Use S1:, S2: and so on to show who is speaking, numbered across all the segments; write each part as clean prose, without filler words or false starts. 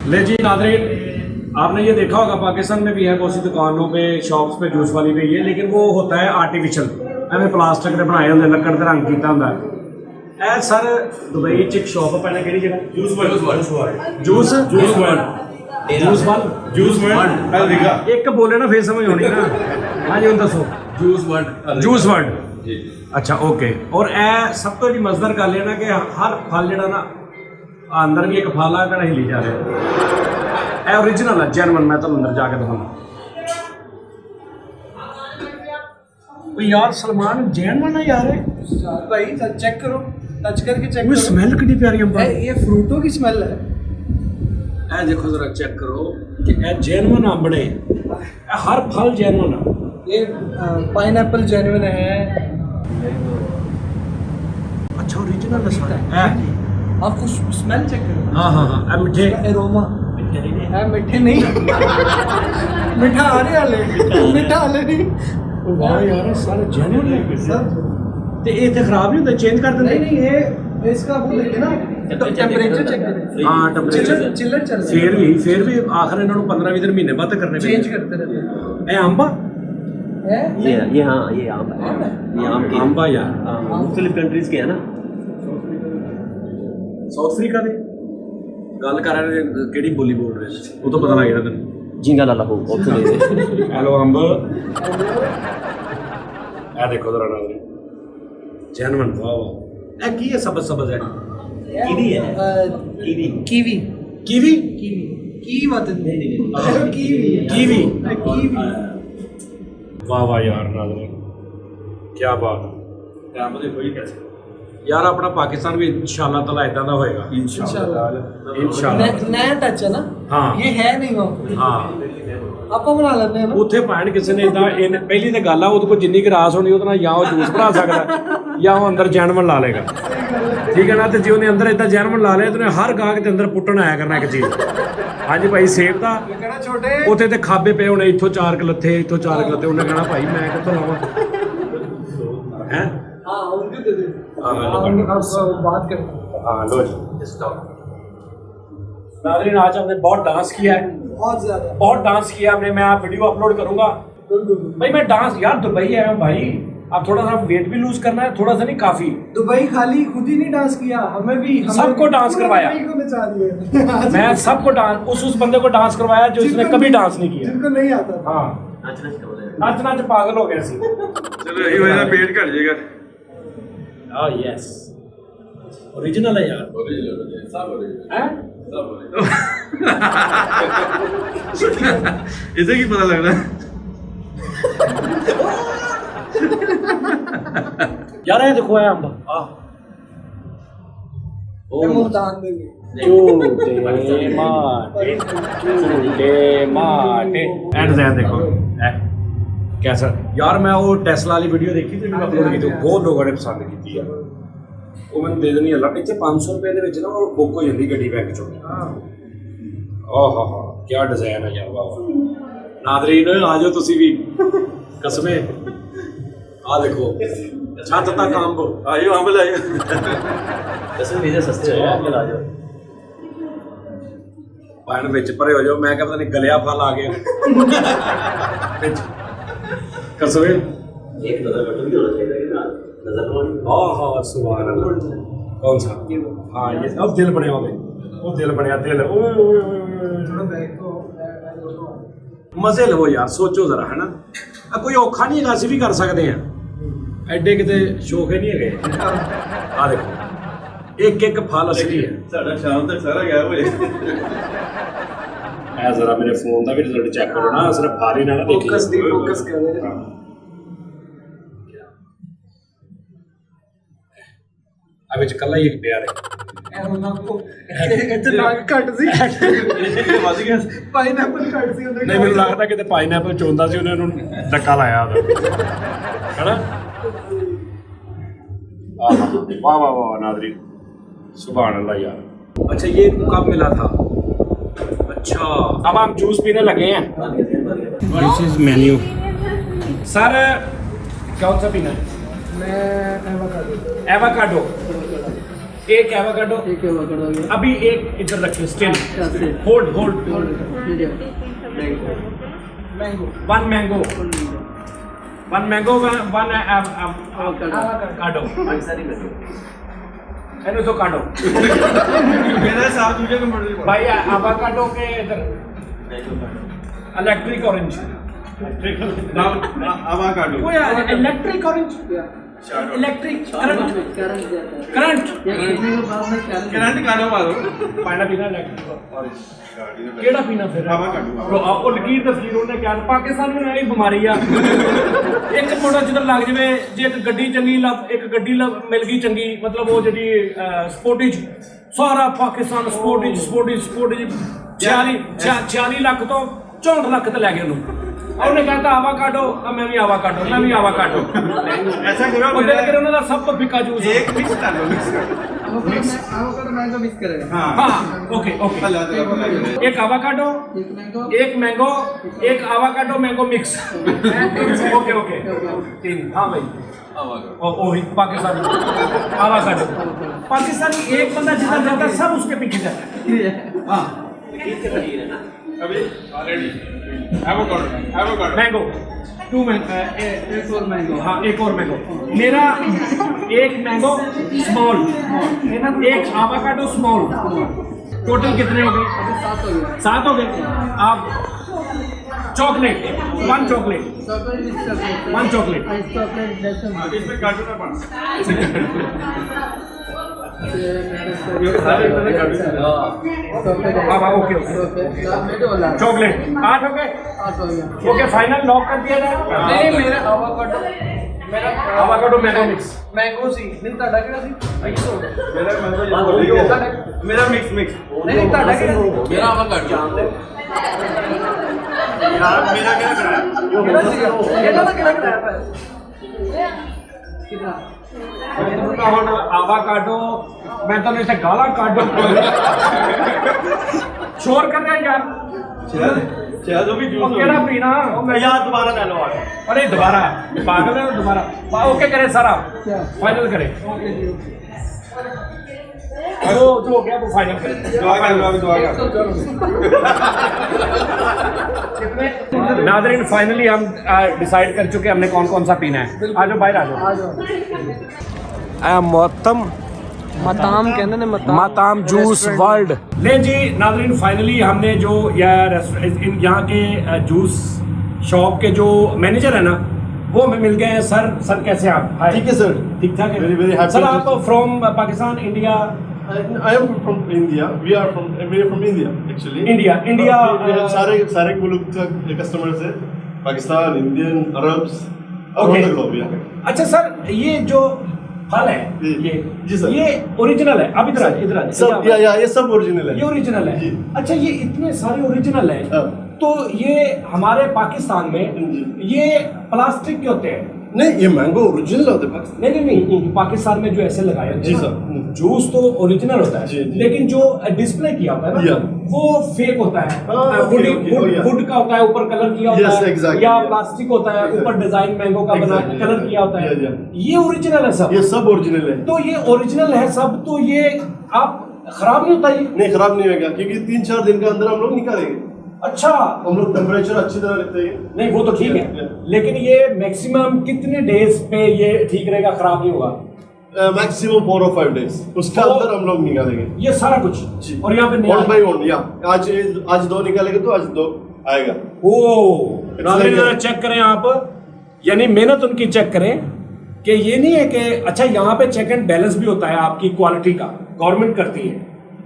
S1: ले जी नादरीन, आपने ये देखा होगा पाकिस्तान में भी है बहुत सी दुकानों पे शॉप्स पे जूस वाली पे ये, लेकिन वो होता है आर्टिफिशियल, एवं प्लास्टिक के बनाए होंगे, लक्कड़ का रंग किया होंगे। ए सर दुबई च एक शॉप है, पहले केड़ी जगह juice world juice juice world juice world juice world देखा एक बोले ना फिर समझ होनी ना। हाँ जी हम दसो जूस वर्ल्ड अच्छा ओके। और ए सब तो जी मजदर गल है ना कि हर फल जड़ा ना अंदर भी एक फल है हिली जा रहा है ओरिजिनल है जैनवन। मैं तो अंदर जाके दिखाऊंगा यार सलमान जैनवन है यार
S2: भाई चेक करो, टच करके चेक
S1: वो
S2: करो।
S1: स्मेल कितनी प्यारी है।
S2: ये फ्रूटों की स्मेल है।
S1: ए देखो जरा चेक करो कि ए जैनवन आंबड़े हर फल जैनवन है।
S2: ये पाइनएप्पल जेन्युइन है।
S1: अच्छा ओरिजिनल है सारा।
S2: आपको स्मेल चेक करो।
S1: हाँ हाँ हाँ मिठे
S2: एरोमा मिठे नहीं मीठा आ रहे हाले मीठा हाले नहीं।
S1: वाह यार सारे जैनवन है
S2: सर
S1: ते ये ते खराब नहीं होता, चेंज कर देंगे।
S2: नहीं ये इसका वो देखे ना टेम्परेचर चेक करें।
S1: हाँ टेम्परेचर
S2: चिल्लर चल रहा
S1: फिर भी आखिर इन्होंने 15-20 दिन महीने बाद करने
S2: चेंज करते रहते हैं।
S1: ए अंबा
S2: है
S3: ये हाँ ये आम है। ये आम के
S1: अंबा यार
S3: मुख्तलिफ कंट्रीज के है ना।
S1: साउथ अफ्रीका ਦੇ ਗੱਲ ਕਰ ਰਹੇ ਨੇ ਕਿਹੜੀ ਬੋਲੀ ਬੋਲ ਰਹੇ ਸੀ ਉਹ ਤਾਂ ਪਤਾ ਲੱਗ ਗਿਆ ਤੈਨੂੰ।
S3: झींगा लाला हो ਉੱਥੇ ਦੇ
S1: ਹੈਲੋ ਅੰਬ ਆ ਦੇਖੋ ਜਰਾ ਨਾਲ ਜੈਨਵਨ ਵਾਹ ਵਾਹ ਇਹ ਕੀ ਹੈ ਸਬਜ਼ ਸਬਜ਼ ਹੈ
S3: कीवी है कीवी
S2: कीवी
S1: ਕੀਵੀ
S2: कीवी की मत नहीं
S1: कीवी
S2: कीवी
S1: वाह वाह यार नाज़रीन क्या बात है। काम देखो ये कैसे यार अपना पाकिस्तान भी इंशाल्लाह ताला इतना दा होएगा इंशाल्लाह।
S2: नया टच है ना।
S1: हाँ
S2: ये है नहीं वो
S1: हाँ
S2: ਆਪਾਂ ਬਣਾ ਲੈਂਦੇ ਹਾਂ ਨਾ।
S1: ਉੱਥੇ ਪਾਣ ਕਿਸੇ ਨੇ ਇਦਾਂ ਪਹਿਲੀ ਤਾਂ ਗੱਲ ਆ ਉਹਦੇ ਕੋਲ ਜਿੰਨੀ ਕੁ ਰਾਸ ਹੋਣੀ ਉਹਦੇ ਨਾਲ ਜਾਂ ਉਹ ਜੂਸ ਬਣਾ ਸਕਦਾ ਜਾਂ ਉਹ ਅੰਦਰ ਜੈਨਵਨ ਲਾ ਲੇਗਾ। ਠੀਕ ਹੈ ਨਾ। ਤੇ ਜੇ ਉਹਨੇ ਅੰਦਰ ਇਦਾਂ ਜੈਨਵਨ ਲਾ ਲਿਆ ਤੇ ਉਹਨੇ ਹਰ ਗਾਹਕ ਦੇ ਅੰਦਰ ਪੁੱਟਣ ਆਇਆ ਕਰਨਾ ਇੱਕ ਚੀਜ਼। ਹਾਂਜੀ ਭਾਈ ਸੇਬ ਦਾ
S2: ਕਿਹੜਾ ਛੋਟੇ
S1: ਉੱਥੇ ਤੇ ਖਾਬੇ ਪਏ ਹੋਣੇ ਇੱਥੋਂ 4 ਲੱਥੇ ਇੱਥੋਂ 4 ਲੱਥੇ ਉਹਨੇ ਕਹਿਣਾ ਭਾਈ ਮੈਂ ਕਿੱਥੋਂ ਲਾਵਾਂ ਹੈ।
S2: हाँ उनको दे दे।
S1: हाँ,
S2: आप बात करते हैं।
S1: हाँ लो जी नाज़रीन आज हमने बहुत डांस किया है,
S2: बहुत ज्यादा
S1: बहुत डांस किया हमने। मैं आप वीडियो अपलोड करूंगा भाई। मैं डांस यार दुबई आया हूँ भाई, अब थोड़ा सा वेट भी लूज करना है, थोड़ा सा नहीं काफी।
S2: दुबई खाली खुद ही नहीं डांस किया, हमें भी
S1: सबको डांस करवाया।
S2: दुबई को नचा दिया।
S1: मैं सबको डांस उस बंदे को डांस करवाया जो इसने कभी डांस नहीं किया।
S2: जिनको नहीं आता।
S1: हाँ नाच नाच पागल हो गया सी।
S4: चलो यही वजह पेट घट जाएगा।
S1: हाँ यस ओरिजिनल है यार। हैं?
S4: इसे की पता लग रहा है
S1: यार ये देखो है अंब
S2: मुल्तान में भी।
S1: झूठे माटे एंड ज़ैन देखो कैसा यार। मैं वो टेस्ला वाली वीडियो देखी थी अपलोड की थी, बहुत लोगों ने पसंद की थी यार। वो मैंने दे देनी है इतने 500 रुपए ਦੇ ਵਿੱਚ ਨਾ ਉਹ बुक हो जाती ਗੱਡੀ ਬੈਗ ਚੋਂ। ਆਹ ਹਾ ਕੀ ਡਿਜ਼ਾਈਨ ਹੈ ਯਾਰ। ਵਾਹ ਨਾਜ਼ਰੀਨ ਆ ਜਾਓ ਤੁਸੀਂ ਵੀ ਕਸਮੇ ਆ ਦੇਖੋ ਛੱਤ ਤੱਕ ਅੰਬ ਆਇਓ ਅੰਬ ਲਾਇਓ।
S3: कसम वीज़ा सस्ते हो आजकल आ जाओ।
S1: ਪਾਣ ਵਿੱਚ ਭਰੇ ਹੋ ਜਾਓ। ਮੈਂ ਕਿਹਾ ਪਤਾ ਨਹੀਂ ਗਲਿਆ ਫਲ ਆ ਗਿਆ ਵਿੱਚ ਕਸਮੇ।
S3: एक नजर बटन भी होना चाहिए ना नजर बटन।
S1: हाँ सुभान अल्लाह। कौन सा हाँ ये अब दिल बनया होवे वो दिल बनया दिल ओए ओए मजे लवो यार। सोचो जरा है ना कोई औखा नहीं है, ਅਸੀਂ भी कर सकते हैं ਐਡੇ ਕਿਤੇ ਸ਼ੌਕ ਨਹੀਂ ਹੈਗੇ। ਆ ਦੇਖੋ ਇੱਕ ਇੱਕ ਫਲ ਅਸਲੀ ਹੈ।
S4: साढ़ा शाम तक सारा गायब हो जाएगा।
S1: ਐ ਜ਼ਰਾ ਮੇਰੇ ਫੋਨ ਦਾ ਵੀ ਰਿਜ਼ਲਟ ਚੈੱਕ ਕਰੋ ਨਾ, ਸਿਰਫ ਫਾਰੀ ਨਾ ਦੇਖੀ।
S2: फोकस दी फोकस कर दे।
S1: ਆ ਵਿੱਚ ਕੱਲਾ ਹੀ ਇੱਕ ਪਿਆਰ ਹੈ।
S2: ਇੱਥੇ ਨਾਗ ਘੱਟ ਸੀ।
S4: ਵੱਜ ਗਿਆ।
S2: ਪਾਈਨਐਪਲ ਘੱਟ ਸੀ ਉਹਦੇ।
S1: ਨਹੀਂ ਮੈਨੂੰ ਲੱਗਦਾ ਕਿਤੇ ਪਾਈਨਐਪਲ ਚੋਂਦਾ ਸੀ ਉਹਨੇ ਉਹਨੂੰ ਧੱਕਾ ਲਾਇਆ ਉਹਦਾ ਹੈਨਾ। वाह वाह वाह नाज़रीन सुभान अल्लाह यार। अच्छा ये कब मिला था? अच्छा अब हम जूस पीने लगे हैं। दिस इज मेन्यू सर कौन सा पीना है?
S2: मैं एवोकाडो।
S1: एवोकाडो एक एवोकाडो,
S2: ठीक है, पकड़ हो गया।
S1: अभी एक इधर रखिए स्टिल,
S2: कैसे?
S1: Hold hold,
S2: medium mango
S1: one mango, one mango, one avocado, एनो तो काटो
S4: मेरा साथ मुझे कंप्यूटर
S1: भाई, एवोकाडो के इधर इलेक्ट्रिक ऑरेंज,
S4: आवाकाडो
S1: वो यार electric orange, electric current, current
S4: current काटो मारो
S1: पाना पीना इलेक्ट्रिक ऑरेंज केड़ा पीना फिर
S4: आवाकाडो
S1: तो आपको लकीर तफसीर ਉਹਨੇ ਕਿਹਾ ਪਾਕਿਸਤਾਨ में ਇਹ ਬਿਮਾਰੀ ਆ ਇੱਕ ਮੁੰਡਾ ਜਿੱਧਰ ਲੱਗ ਜਵੇ ਜੇ ਇੱਕ ਗੱਡੀ ਚੰਗੀ ਇੱਕ ਗੱਡੀ ਮਿਲ ਗਈ ਚੰਗੀ ਮਤਲਬ ਉਹ ਜਿਹੜੀ ਸਪੋਰਟਿਜ ਸਾਰਾ ਪਾਕਿਸਤਾਨ ਸਪੋਰਟਿਜ 46 ਲੱਖ ਤੋਂ 64 ਲੱਖ ਤੇ ਲੈ ਗਏ ਉਹਨੂੰ ਉਹਨੇ ਕਹਿੰਦਾ ਆਵਾਕਾਡੋ ਮੈਂ ਵੀ ਆਵਾਕਾਡੋ
S4: ऐसा करो
S1: ਉਹਦੇ ਕਰਕੇ ਉਹਨਾਂ ਦਾ ਸਭ ਤੋਂ ਫਿੱਕਾ ਜੂਸ
S4: एक मिक्स कर लो मिक्स कर लो
S2: एवोकाडो मैंगो मिक्स करेगा।
S4: हाँ
S1: हाँ ओके एक आवाकाडो,
S2: एक मैंगो,
S1: एक मैंगो, एक आवाकाडो मैंगो मिक्स ओके तीन, हाँ भाई वही पाकिस्तानी आवाकाडो, पाकिस्तानी एक बंदा जिधर जाता है सब उसके पीछे जाता है। हाँ
S4: अभी already avocado
S1: mango, two mango,
S2: एक और मैंगो।
S1: हाँ एक और मैंगो, मेरा एक मैंगो स्मॉल, एक आवाकाडो स्मॉल, टोटल कितने हो गए?
S2: अभी 7 हो गए।
S1: 7 हो गए। आप chocolate, one chocolate,
S2: chocolate mix कर दो।
S1: वन चॉकलेट,
S2: आइस चॉकलेट जैसे
S4: इसमें काटो ना पानी
S1: ओके चॉकलेट 8 हो गए। ओके फाइनल लॉक कर दिया जाए।
S2: नहीं मेरा avocado
S1: avocado mango mix,
S2: mango सी नहीं ਤੁਹਾਡਾ ਕਿਹੜਾ ਸੀ? ਆਈਸੋ
S4: मेरा मिक्स
S2: नहीं ਤੁਹਾਡਾ ਕਿਹੜਾ ਸੀ?
S3: मेरा आवाकाडो
S4: यार मेरा क्या कर रहा है
S2: ਕਿਹੜਾ ਸੀ? ਇਹਦਾ ਤਾਂ ਕਿਹੜਾ ਕਰਾਇਆ ਪਰ ਕਿਹਦਾ?
S1: ਹੁਣ ਆਵਾਕਾਡੋ ਮੈਂ ਤਾਂ ਇੱਥੇ ਗਾਲਾਂ ਕੱਢ ਸ਼ੋਰ ਕਰ ਰਿਹਾ ਯਾਰ
S4: चल तो भी
S1: ਉਹ
S4: जूस
S1: ਕਿਹੜਾ ਪੀਣਾ
S4: यार दोबारा डालो आगे
S1: अरे दोबारा पागल है दोबारा ओके करे सारा
S2: क्या?
S1: फाइनल करे
S2: ओके जी ओके।
S1: वो जो हो गया वो फाइनल करे
S4: दुआ कर लो अभी दुआ कर
S1: नादरीन फाइनली हम डिसाइड कर चुके हैं हमने कौन कौन सा पीना है। आ जाओ बाहर आ जाओ।
S2: आ जाओ।
S1: मोहतम
S2: मताम कहते हैं
S1: माताम जूस वर्ल्ड ले जी नादरीन फाइनली हमने जो यहाँ के जूस शॉप के जो मैनेजर है ना वो हमें मिल गए हैं। सर कैसे आप? हाय।
S5: ठीक है सर।
S1: ठीक ठाक है।
S5: Very, very happy
S1: sir
S5: to
S1: आप from Pakistan India?
S5: I am from India. We are from India actually.
S1: India
S5: We have सारे मुल्क तक कस्टमर्स है, Pakistan, Indian, Arabs,
S1: Okay.
S5: around the globe. Yeah.
S1: अच्छा सर ये जो फल है
S5: जी।
S1: ये
S5: जी सर।
S1: ये ओरिजिनल है। अब इधर आ
S5: सब ये सब ओरिजिनल
S1: ये
S5: है।
S1: ओरिजिनल है।
S5: जी।
S1: अच्छा ये इतने सारे ओरिजिनल है
S5: हाँ।
S1: तो ये हमारे पाकिस्तान में
S5: जी।
S1: ये प्लास्टिक के होते हैं?
S5: नहीं ये मैंगो ओरिजिनल होते हैं पाकिस्तान।
S1: नहीं पाकिस्तान में जो ऐसे लगाए होते
S5: जी
S1: हैं
S5: सर।
S1: ना, जूस तो ओरिजिनल होता है
S5: जी, जी।
S1: लेकिन जो डिस्प्ले किया होता है ना
S5: Yeah.
S1: वो फेक होता है।
S5: हाँ, okay, okay, oh, yeah.
S1: Would का होता है ऊपर कलर किया होता
S5: Yes,
S1: है
S5: exactly,
S1: या
S5: yeah.
S1: प्लास्टिक होता है ऊपर
S5: Exactly.
S1: डिजाइन मैंगो का बना
S5: Exactly,
S1: कलर
S5: yeah.
S1: किया होता है।
S5: Yeah, yeah.
S1: ये ओरिजिनल है सब।
S5: ये सब ओरिजिनल है।
S1: तो ये ओरिजिनल है सब तो ये आप खराब नहीं होता ये?
S5: नहीं खराब नहीं होगा क्योंकि 3-4 दिन के अंदर हम लोग निकालेंगे।
S1: अच्छा
S5: हम लोग टेम्परेचर अच्छी तरह रखते हैं।
S1: नहीं वो तो ठीक है
S5: Yeah.
S1: लेकिन ये मैक्सिमम कितने डेज पे ये ठीक रहेगा खराब नहीं होगा?
S5: मैक्सिमम 4 or 5 days उसके
S1: Four-
S5: अंदर हम लोग निकालेंगे।
S1: ये सारा कुछ
S5: जी।
S1: और यहाँ पे
S5: वन
S1: नया
S5: बाई वन या आज 2 निकालेंगे तो आज 2 आएगा।
S1: ओ नाज़रीन जरा चेक करें आप यानी मेहनत उनकी चेक करें कि ये नहीं है कि अच्छा यहाँ पे चेक एंड बैलेंस भी होता है आपकी क्वालिटी का गवर्नमेंट करती है।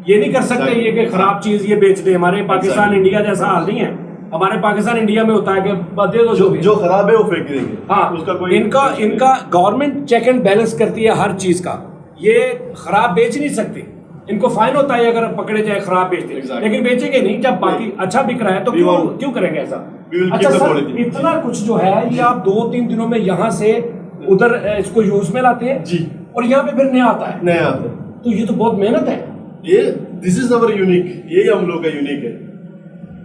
S1: ये नहीं कर सकते
S5: Exactly.
S1: ये कि खराब चीज ये बेच दे। हमारे पाकिस्तान
S5: Exactly.
S1: इंडिया जैसा हाल नहीं है। हमारे पाकिस्तान इंडिया में होता है कि दे दो जो भी
S5: जो खराब है वो फेंक देंगे।
S1: हाँ
S5: उसका कोई
S1: इनका गवर्नमेंट चेक एंड बैलेंस करती है हर चीज का। ये खराब बेच नहीं सकती। इनको फाइन होता है अगर पकड़े जाए खराब बेचते
S5: Exactly.
S1: लेकिन बेचेंगे नहीं जब बाकी अच्छा बिक रहा है तो
S5: We
S1: क्यों
S5: want-
S1: क्यों करेंगे ऐसा?
S5: We will
S1: अच्छा
S5: keep the
S1: सर
S5: quality.
S1: इतना कुछ जो है ये आप 2-3 दिनों में यहाँ से उधर इसको यूज में लाते हैं
S5: जी।
S1: और यहाँ पे फिर नया आता है
S5: नया आता है।
S1: तो ये तो बहुत मेहनत है।
S5: ये दिस इज अवर यूनिक। ये हम लोग का यूनिक है।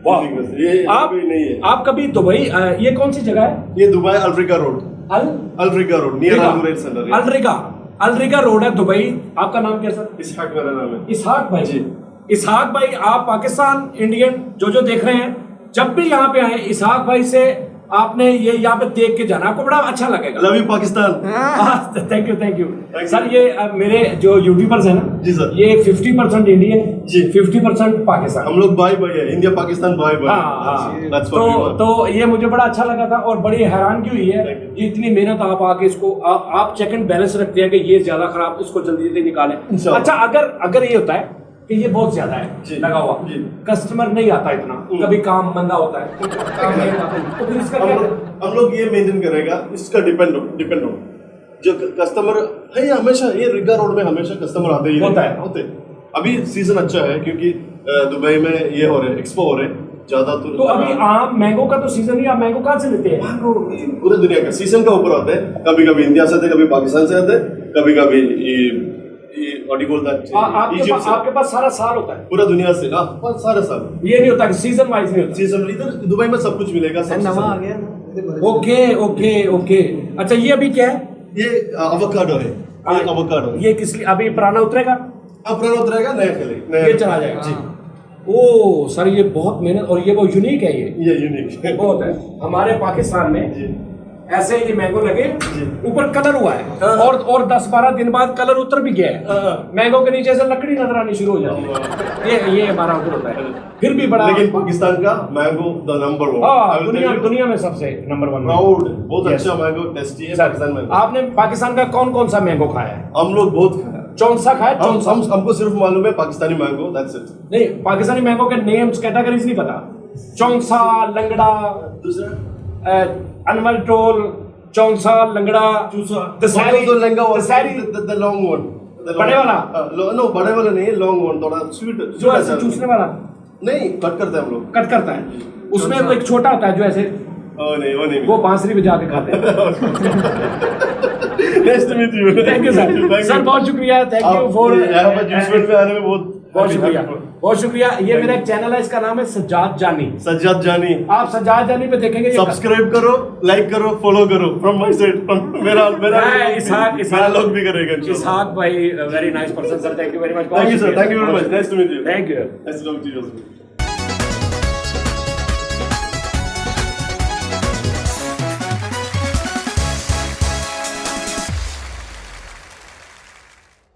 S1: वाह।
S5: ये
S1: आप
S5: कोई नहीं है।
S1: आप कभी दुबई ये कौन सी जगह है?
S5: ये दुबई अल्फ्रिका रोड।
S1: अल
S5: अल्फ्रिका रोड नियर अल सेंटर।
S1: अलरिगा अलरिगा रोड है दुबई। आपका नाम क्या सर?
S5: इसहाक मेरा नाम है।
S1: इसहाक भाई
S5: जी।
S1: इसहाक भाई, आप पाकिस्तान इंडियन जो देख रहे हैं, जब भी यहाँ पे आए इसहाक भाई से आपने ये यहाँ पे देख के जाना, आपको बड़ा अच्छा लगेगा।
S5: Love you Pakistan.
S1: Thank you
S5: Thank you.
S1: Sir. ये मेरे जो यूट्यूबर्स हैं ना
S5: जी सर।
S1: ये 50% इंडियन
S5: जी।
S1: 50% पाकिस्तान।
S5: हम लोग भाई भाई है, इंडिया पाकिस्तान भाई भाई।
S1: हाँ।
S5: That's what we want.
S1: तो ये मुझे बड़ा अच्छा लगा था और बड़ी हैरानगी हुई है
S5: Thank you.
S1: कि इतनी मेहनत आप आके इसको आप चेक एंड बैलेंस रखते हैं कि ये ज्यादा खराब, इसको जल्दी जल्दी निकालें।
S5: इंशाल्लाह।
S1: अच्छा, अगर ये होता है कि ये बहुत ज्यादा
S5: जी।
S1: है लगा हुआ,
S5: जी।
S1: कस्टमर नहीं आता इतना, कभी काम मंदा होता है, काम नहीं आता, तो फिर इसका क्या?
S5: हम लोग ये मेंटेन करेगा, इसका डिपेंड हो जो कस्टमर है, ये हमेशा ये रिगा रोड में हमेशा कस्टमर आते ही
S1: होता है।
S5: होते। अभी सीजन अच्छा है क्योंकि दुबई में ये हो रहे एक्सपो हो रहे ज्यादा।
S1: तो अभी आम मैंगो का तो सीजन नहीं, आप मैंगो कहाँ से लेते हैं?
S5: मैंगो पूरे दुनिया का सीजन का ऊपर आते हैं, कभी कभी इंडिया से आते, कभी पाकिस्तान से आते, कभी कभी
S1: आपके पास सारा साल होता है?
S5: पूरा दुनिया से ना, सारे साल।
S1: ये नहीं होता कि सीजन वाइज नहीं होता?
S5: सीजन इधर दुबई में सब कुछ मिलेगा, सब
S2: नवा आ
S5: season।
S2: गया।
S1: ओके। अच्छा, ये अभी क्या है?
S5: ये अवोकाडो है, ये अवोकाडो है।
S1: ये किस लिए अभी पुराना उतरेगा?
S5: अब पुराना उतरेगा, नया खेलेगा,
S1: ये चला जाएगा
S5: जी।
S1: ओ सर, ये बहुत मेहनत, और ये वो यूनिक है, ये
S5: यूनिक है
S1: बहुत है। हमारे पाकिस्तान में
S5: जी।
S1: ऐसे ये मैंगो लगे,
S5: जी।
S1: ऊपर कलर हुआ है और 10-12 दिन बाद कलर उतर भी गया है, मैंगो के नीचे से लकड़ी नजर आनी शुरू हो जाती है। ये हमारा उधर होता है, फिर भी बड़ा।
S5: लेकिन पाकिस्तान का मैंगो द नंबर
S1: हाँ,
S5: 1
S1: दुनिया में सबसे नंबर 1
S5: प्राउड, बहुत
S1: Yes.
S5: अच्छा मैंगो, टेस्टी है
S1: सर,
S5: पाकिस्तान में।
S1: आपने पाकिस्तान का कौन सा मैंगो खाया है?
S5: हम लोग बहुत खाया।
S1: चौंसा खाया? चौंसा?
S5: हमको सिर्फ मालूम है पाकिस्तानी मैंगो, दैट्स इट।
S1: नहीं, पाकिस्तानी मैंगो के नेम्स कैटेगरीज नहीं पता? चौंसा, लंगड़ा,
S5: दूसरा
S1: अनमल टोल, Chaunsa, Langra, Dasheri, Dasheri,
S5: the long one,
S1: बड़े वाला?
S5: नो, बड़े वाला नहीं, लॉन्ग वन, थोड़ा स्वीट
S1: जो ऐसे चूसने वाला
S5: नहीं, कट करते हैं हम लोग।
S1: कट करता है, उसमें वो एक छोटा होता है जो ऐसे
S5: वो नहीं
S1: वो बांसुरी बजा के खाते हैं।
S5: Nice to meet you.
S1: Thank you sir. Sir बहुत शुक्रिया, थैंक यू फॉर
S5: यहाँ पर जूसमेंट में आने में बहुत
S1: शुक्रिया, बहुत शुक्रिया। ये मेरा एक चैनल है, इसका नाम है सज्जाद जानी।
S5: सज्जाद जानी,
S1: आप सज्जाद जानी पे देखेंगे।
S5: सब्सक्राइब करो, लाइक करो, फॉलो करो फ्रॉम माय साइड, फ्रॉम मेरा
S1: इसहाक
S5: लोग भी करेगा।
S1: इसहाक भाई very nice person sir, thank you very much.
S5: Thank you sir, thank you very much, nice to meet you.
S1: Thank you.
S5: Nice to meet you.